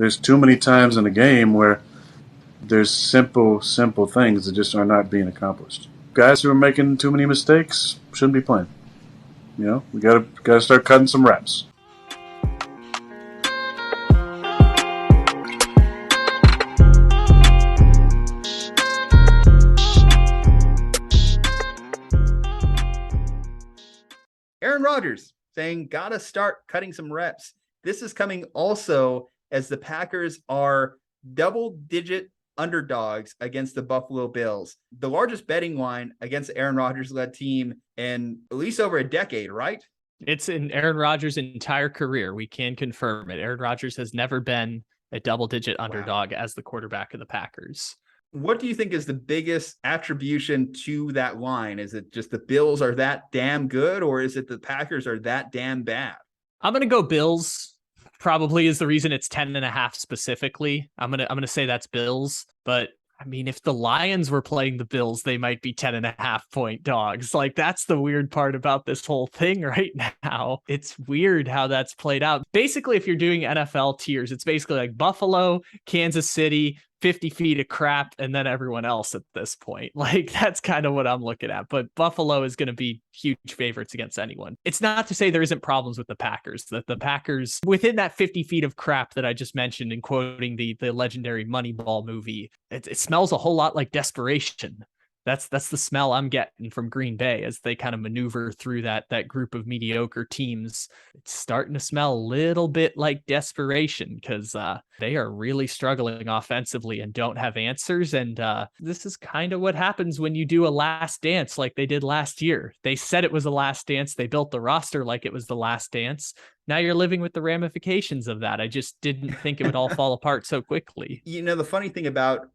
There's too many times in the game where there's simple things that just are not being accomplished. Guys who are making too many mistakes shouldn't be playing. We gotta start cutting some reps. Aaron Rodgers saying, gotta start cutting some reps. This is coming also as the Packers are double-digit underdogs against the Buffalo Bills. The largest betting line against the Aaron Rodgers-led team in at least over a decade, right? It's in Aaron Rodgers' entire career. We can confirm it. Aaron Rodgers has never been a double-digit underdog as the quarterback of the Packers. What do you think is the biggest attribution to that line? Is it just the Bills are that damn good, or is it the Packers are that damn bad? I'm going to go Bills. Probably is the reason it's 10.5 specifically. I'm going to say that's Bills, but I mean, if the Lions were playing the Bills, they might be 10.5 point dogs. Like, that's the weird part about this whole thing right now. It's weird how that's played out. Basically, if you're doing NFL tiers, it's basically like Buffalo, Kansas City, 50 feet of crap, and then everyone else at this point. Like, that's kind of what I'm looking at. But Buffalo is going to be huge favorites against anyone. It's not to say there isn't problems with the Packers, that the Packers within that 50 feet of crap that I just mentioned in quoting the legendary Moneyball movie, it smells a whole lot like desperation. That's the smell I'm getting from Green Bay as they kind of maneuver through that group of mediocre teams. It's starting to smell a little bit like desperation because they are really struggling offensively and don't have answers. And this is kind of what happens when you do a last dance like they did last year. They said it was a last dance. They built the roster like it was the last dance. Now you're living with the ramifications of that. I just didn't think it would all fall apart so quickly. The funny thing about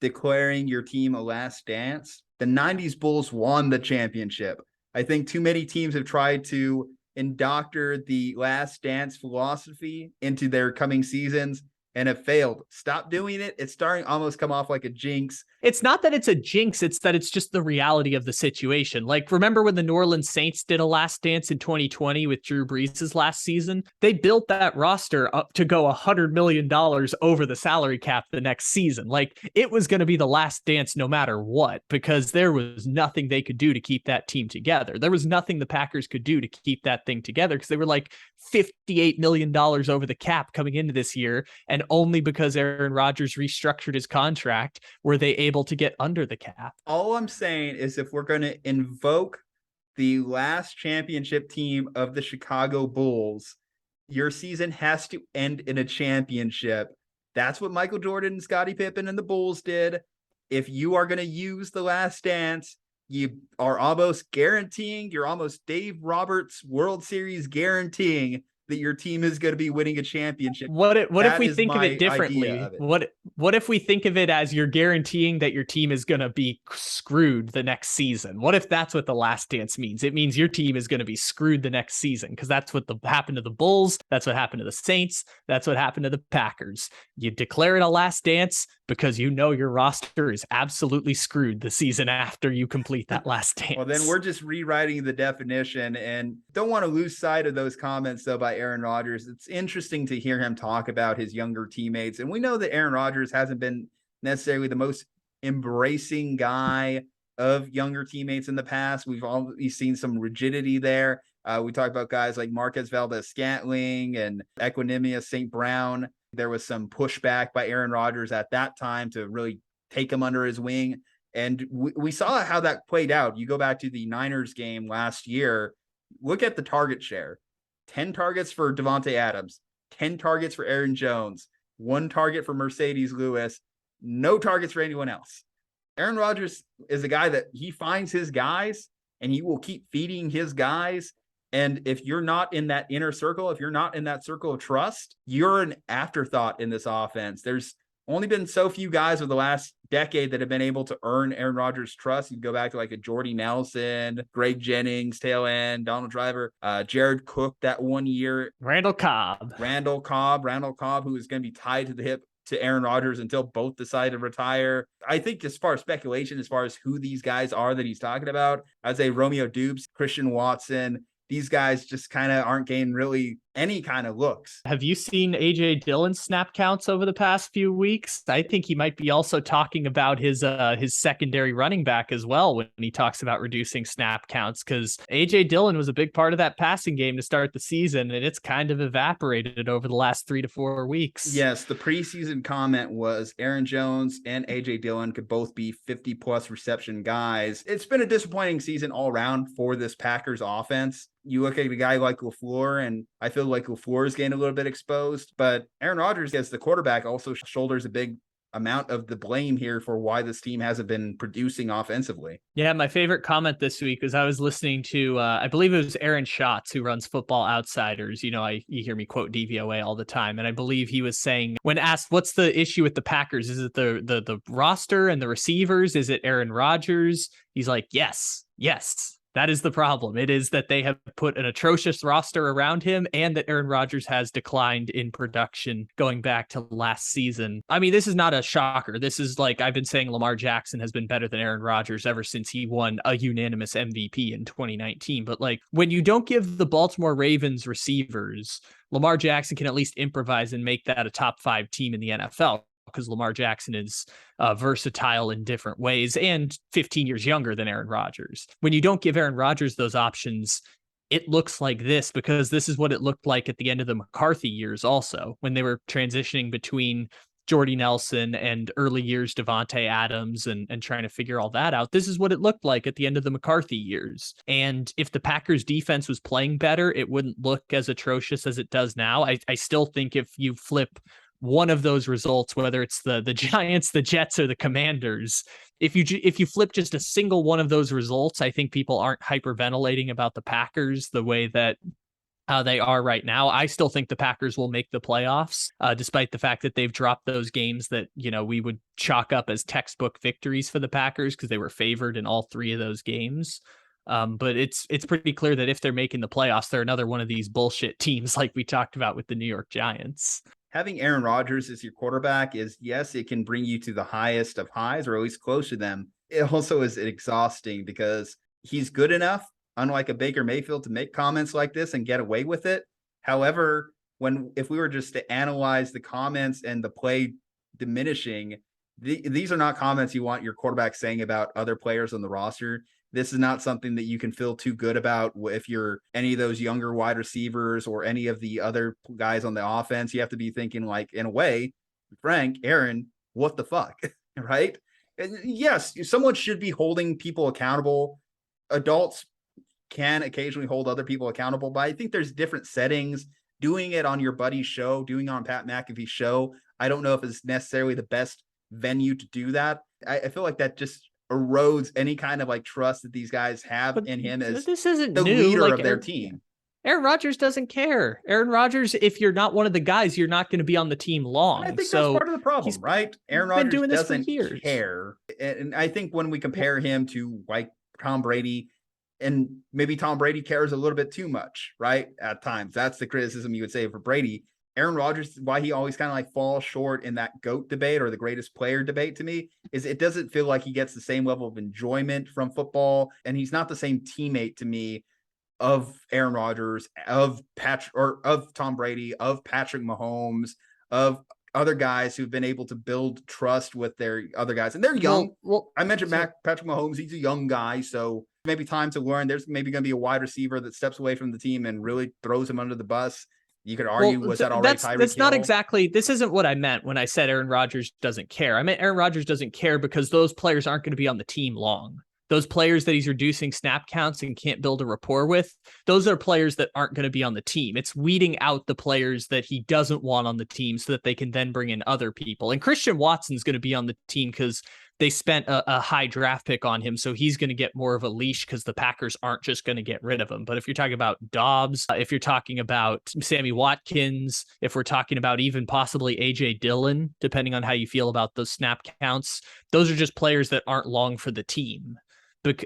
declaring your team a last dance, the 90s Bulls won the championship. I think too many teams have tried to indoctor the last dance philosophy into their coming seasons and have failed. Stop doing it. It's starting to almost come off like a jinx. It's not that it's a jinx, it's that it's just the reality of the situation. Like, remember when the New Orleans Saints did a last dance in 2020 with Drew Brees' last season? They built that roster up to go $100 million over the salary cap the next season. Like, it was going to be the last dance no matter what, because there was nothing they could do to keep that team together. There was nothing the Packers could do to keep that thing together because they were like $58 million over the cap coming into this year. And only because Aaron Rodgers restructured his contract were they able to get under the cap. All I'm saying is if we're going to invoke the last championship team of the Chicago Bulls, your season has to end in a championship. That's what Michael Jordan, Scottie Pippen, and the Bulls did. If you are going to use the last dance, you are almost guaranteeing, you're almost Dave Roberts World Series guaranteeing that your team is going to be winning a championship. What if we think of it differently? What if we think of it as you're guaranteeing that your team is going to be screwed the next season? What if that's what the last dance means? It means your team is going to be screwed the next season because that's what happened to the Bulls. That's what happened to the Saints. That's what happened to the Packers. You declare it a last dance because you know your roster is absolutely screwed the season after you complete that last dance. Well, then we're just rewriting the definition, and don't want to lose sight of those comments, though, by Aaron Rodgers. It's interesting to hear him talk about his younger teammates, and we know that Aaron Rodgers hasn't been necessarily the most embracing guy of younger teammates in the past. We've always seen some rigidity there. We talked about guys like Marquez Valdez-Scantling and Equanimous St. Brown. There was some pushback by Aaron Rodgers at that time to really take him under his wing. And we saw how that played out. You go back to the Niners game last year, look at the target share. 10 targets for Devontae Adams, 10 targets for Aaron Jones, 1 target for Mercedes Lewis, no targets for anyone else. Aaron Rodgers is a guy that he finds his guys and he will keep feeding his guys. And if you're not in that inner circle, if you're not in that circle of trust, you're an afterthought in this offense. There's only been so few guys over the last decade that have been able to earn Aaron Rodgers' trust. You go back to like a Jordy Nelson, Greg Jennings, tail end, Donald Driver, Jared Cook that 1 year. Randall Cobb, who is going to be tied to the hip to Aaron Rodgers until both decide to retire. I think as far as speculation, as far as who these guys are that he's talking about, I'd say Romeo Dubes, Christian Watson, these guys just kind of aren't getting really any kind of looks. Have you seen AJ Dillon's snap counts over the past few weeks? I think he might be also talking about his secondary running back as well when he talks about reducing snap counts, because AJ Dillon was a big part of that passing game to start the season, and it's kind of evaporated over the last 3 to 4 weeks. Yes, the preseason comment was Aaron Jones and AJ Dillon could both be 50-plus reception guys. It's been a disappointing season all around for this Packers offense. You look at a guy like LaFleur, and I feel like LaFleur is getting a little bit exposed, but Aaron Rodgers as the quarterback also shoulders a big amount of the blame here for why this team hasn't been producing offensively. Yeah, my favorite comment this week was I was listening to, I believe it was Aaron Schatz, who runs Football Outsiders. You know, you hear me quote DVOA all the time. And I believe he was saying, when asked, what's the issue with the Packers? Is it the roster and the receivers? Is it Aaron Rodgers? He's like, yes. That is the problem. It is that they have put an atrocious roster around him and that Aaron Rodgers has declined in production going back to last season. I mean, this is not a shocker. This is like I've been saying Lamar Jackson has been better than Aaron Rodgers ever since he won a unanimous MVP in 2019. But like when you don't give the Baltimore Ravens receivers, Lamar Jackson can at least improvise and make that a top 5 team in the NFL, because Lamar Jackson is versatile in different ways and 15 years younger than Aaron Rodgers. When you don't give Aaron Rodgers those options, it looks like this, because this is what it looked like at the end of the McCarthy years also, when they were transitioning between Jordy Nelson and early years Devontae Adams and trying to figure all that out. This is what it looked like at the end of the McCarthy years. And if the Packers defense was playing better, it wouldn't look as atrocious as it does now. I still think if you flip one of those results, whether it's the Giants, the Jets, or the Commanders, if you flip just a single one of those results, I think people aren't hyperventilating about the Packers the way that they are right now. I still think the Packers will make the playoffs, despite the fact that they've dropped those games that, you know, we would chalk up as textbook victories for the Packers because they were favored in all 3 of those games. But it's pretty clear that if they're making the playoffs, they're another one of these bullshit teams like we talked about with the New York Giants. Having Aaron Rodgers as your quarterback is, yes, it can bring you to the highest of highs or at least close to them. It also is exhausting because he's good enough, unlike a Baker Mayfield, to make comments like this and get away with it. However, if we were just to analyze the comments and the play diminishing, these are not comments you want your quarterback saying about other players on the roster. This is not something that you can feel too good about if you're any of those younger wide receivers or any of the other guys on the offense. You have to be thinking, like, in a way, Frank, Aaron, what the fuck, right? And yes, someone should be holding people accountable. Adults can occasionally hold other people accountable, but I think there's different settings. Doing it on your buddy's show, doing it on Pat McAfee's show, I don't know if it's necessarily the best venue to do that. I feel like that just erodes any kind of like trust that these guys have in him as this isn't the new. leader Like, of their team. Aaron Rodgers doesn't care. Aaron Rodgers, if you're not one of the guys, you're not going to be on the team long. I think that's so part of the problem, right? Aaron been Rodgers doing this for doesn't years. care. And I think when we compare him to like Tom Brady, and maybe Tom Brady cares a little bit too much, right? At times, that's the criticism you would say for Brady. Aaron Rodgers, why he always kind of like falls short in that GOAT debate or the greatest player debate to me, is it doesn't feel like he gets the same level of enjoyment from football. And he's not the same teammate to me of Aaron Rodgers, of Tom Brady, of Patrick Mahomes, of other guys who've been able to build trust with their other guys. And they're young. Well, I mentioned Patrick Mahomes. He's a young guy. So maybe time to learn. There's maybe going to be a wide receiver that steps away from the team and really throws him under the bus. You could argue, was that already Tyreek Hill? That's not exactly, this isn't what I meant when I said Aaron Rodgers doesn't care. I meant Aaron Rodgers doesn't care because those players aren't going to be on the team long. Those players that he's reducing snap counts and can't build a rapport with, those are players that aren't going to be on the team. It's weeding out the players that he doesn't want on the team so that they can then bring in other people. And Christian Watson's going to be on the team because they spent a high draft pick on him, so he's going to get more of a leash because the Packers aren't just going to get rid of him. But if you're talking about Dobbs, if you're talking about Sammy Watkins, if we're talking about even possibly AJ Dillon, depending on how you feel about those snap counts, those are just players that aren't long for the team.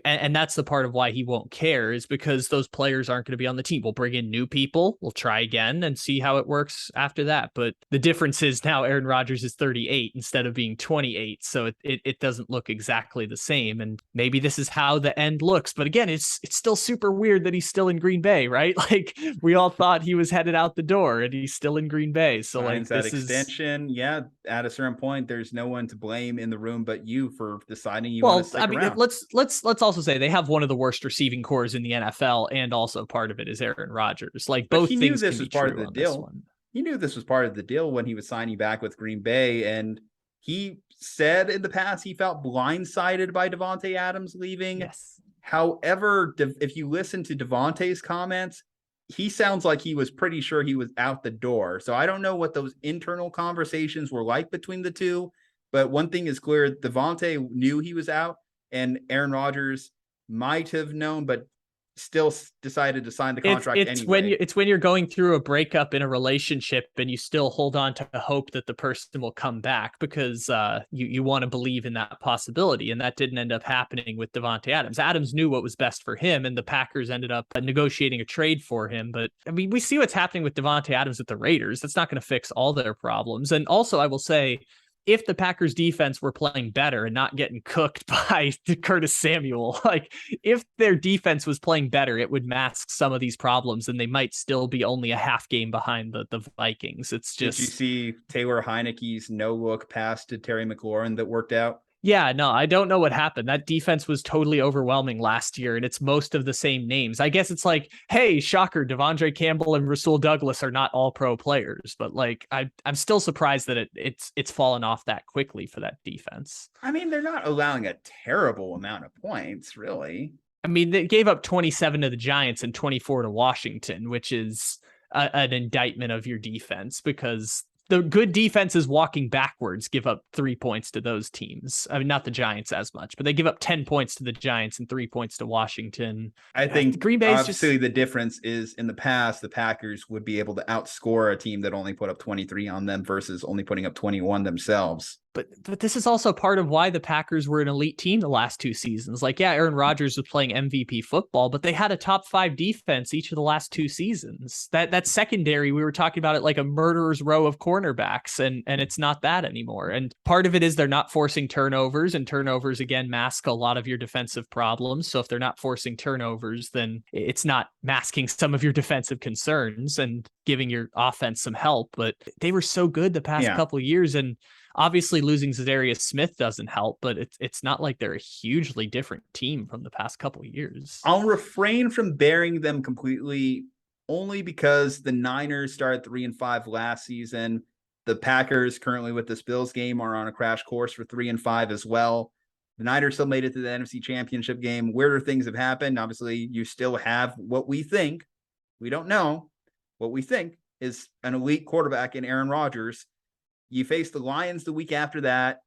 And that's the part of why he won't care, is because those players aren't going to be on the team. We'll bring in new people. We'll try again and see how it works after that. But the difference is now Aaron Rodgers is 38 instead of being 28. So it doesn't look exactly the same. And maybe this is how the end looks. But again, it's still super weird that he's still in Green Bay, right? Like, we all thought he was headed out the door and he's still in Green Bay. So like, that extension, yeah, at a certain point, there's no one to blame in the room but you for deciding you want to stick around. Let's also say they have one of the worst receiving cores in the NFL, and also part of it is Aaron Rodgers. Like, both things can be true on this one. He knew this was part of the deal when he was signing back with Green Bay, and he said in the past he felt blindsided by Davante Adams leaving. Yes. However, if you listen to Davante's comments, he sounds like he was pretty sure he was out the door. So I don't know what those internal conversations were like between the two, but one thing is clear: Davante knew he was out, and Aaron Rodgers might have known, but still decided to sign the contract anyway. It's when you're going through a breakup in a relationship and you still hold on to hope that the person will come back, because you want to believe in that possibility. And that didn't end up happening with Davante Adams. Adams knew what was best for him, and the Packers ended up negotiating a trade for him. But I mean, we see what's happening with Davante Adams with the Raiders. That's not going to fix all their problems. And also, I will say, if the Packers defense were playing better and not getting cooked by Curtis Samuel, like, if their defense was playing better, it would mask some of these problems, and they might still be only a half game behind the Vikings. It's just... Did you see Taylor Heineke's no-look pass to Terry McLaurin that worked out? Yeah, no, I don't know what happened. That defense was totally overwhelming last year, and it's most of the same names. I guess it's like, hey, shocker, Devondre Campbell and Rasul Douglas are not all pro players, but like, I'm still surprised that it's fallen off that quickly for that defense. I mean, they're not allowing a terrible amount of points, really. I mean, they gave up 27 to the Giants and 24 to Washington, which is an indictment of your defense, because the good defenses walking backwards give up 3 points to those teams. I mean, not the Giants as much, but they give up 10 points to the Giants and 3 points to Washington. I think Green Bay's obviously the difference is, in the past, the Packers would be able to outscore a team that only put up 23 on them versus only putting up 21 themselves. But this is also part of why the Packers were an elite team the last 2 seasons. Like, yeah, Aaron Rodgers was playing MVP football, but they had a top 5 defense each of the last 2 seasons. That secondary, we were talking about it like a murderer's row of cornerbacks, and it's not that anymore. And part of it is they're not forcing turnovers, and turnovers, again, mask a lot of your defensive problems. So if they're not forcing turnovers, then it's not masking some of your defensive concerns and giving your offense some help. But they were so good the past couple of years, and obviously losing Zadarius Smith doesn't help, but it's not like they're a hugely different team from the past couple of years. I'll refrain from burying them completely, only because the Niners started 3-5 last season. The Packers, currently with this Bills game, are on a crash course for 3-5 as well. The Niners still made it to the NFC Championship game. Weirder things have happened. Obviously, you still have what we think, we don't know, what we think is an elite quarterback in Aaron Rodgers. You face the Lions the week after that.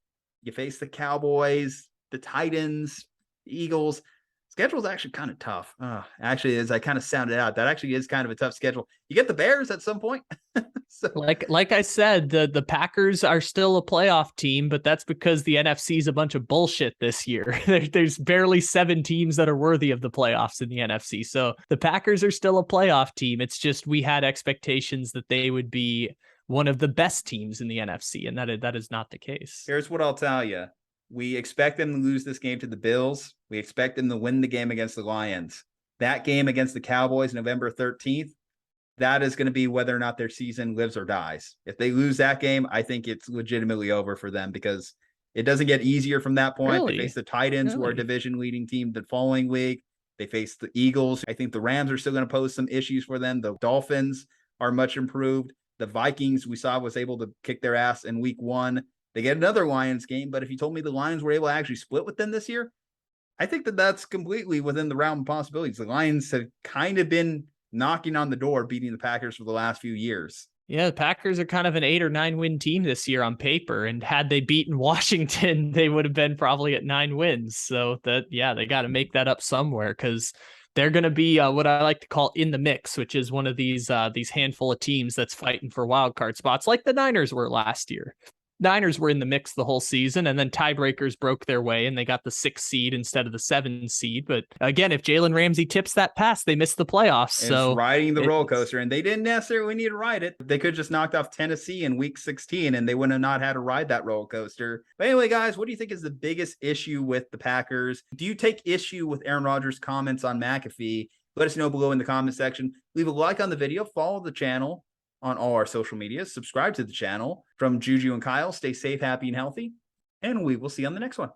You face the Cowboys, the Titans, the Eagles. Schedule's actually kind of tough. Actually, as I kind of sounded out, that actually is kind of a tough schedule. You get the Bears at some point. So, like I said, the Packers are still a playoff team, but that's because the NFC is a bunch of bullshit this year. There's barely 7 teams that are worthy of the playoffs in the NFC. So the Packers are still a playoff team. It's just we had expectations that they would be one of the best teams in the NFC, and that is not the case. Here's what I'll tell you. We expect them to lose this game to the Bills. We expect them to win the game against the Lions. That game against the Cowboys, November 13th, that is going to be whether or not their season lives or dies. If they lose that game, I think it's legitimately over for them, because it doesn't get easier from that point. Really? They face the Titans, who are a division-leading team the following week. They face the Eagles. I think the Rams are still going to pose some issues for them. The Dolphins are much improved. The Vikings, we saw, was able to kick their ass in week 1. They get another Lions game, but if you told me the Lions were able to actually split with them this year, I think that that's completely within the realm of possibilities. The Lions have kind of been knocking on the door, beating the Packers for the last few years. Yeah, the Packers are kind of an 8 or 9 win team this year on paper, and had they beaten Washington, they would have been probably at 9 wins. So they got to make that up somewhere, because they're going to be what I like to call in the mix, which is one of these handful of teams that's fighting for wild card spots, like the Niners were last year. Niners were in the mix the whole season, and then tiebreakers broke their way, and they got the 6th seed instead of the 7th seed. But again, if Jalen Ramsey tips that pass, they miss the playoffs. So it's riding the roller coaster, and they didn't necessarily need to ride it. They could just knocked off Tennessee in week 16, and they wouldn't have not had to ride that roller coaster. But anyway, guys, what do you think is the biggest issue with the Packers? Do you take issue with Aaron Rodgers' comments on McAfee? Let us know below in the comment section. Leave a like on the video, follow the channel on all our social medias, subscribe to the channel. From Juju and Kyle, stay safe, happy, and healthy, and we will see you on the next one.